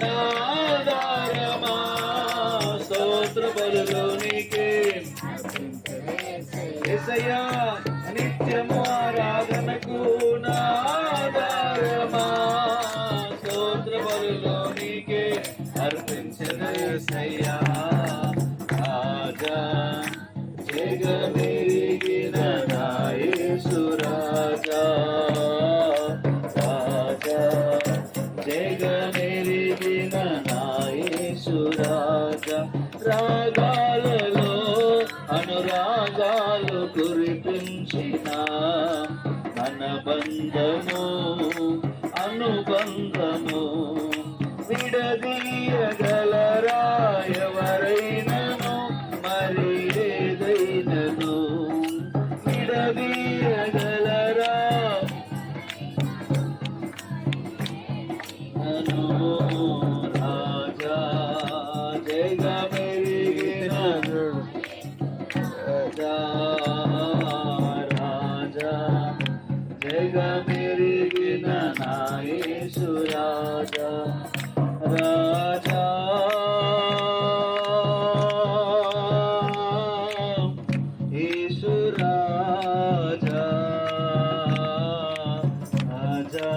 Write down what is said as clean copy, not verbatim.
నాదారమా స్తోత్ర బలులోనికి యేసయ్యా నిత్యము ఆరాధనకు నాదారమా స్తోత్ర బలులోనికి అర్పించిన యేసయ్యా రాజా జగమెరిగిన నా యేసు రాజా రాజా జగమెరిగిన నా యేసు రాజా రాగాలలో అనురాగాలు కురిపించిన మనబంధము అనుబంధము విడదీయగలరా ఎవరైనను మరి ఏదైనను విడదీయగలరా నను రాజా జగమెరిగిన రాజా రాజా జగమెరిగిన నా యేసు రాజా రాజా యేసు రాజా రాజా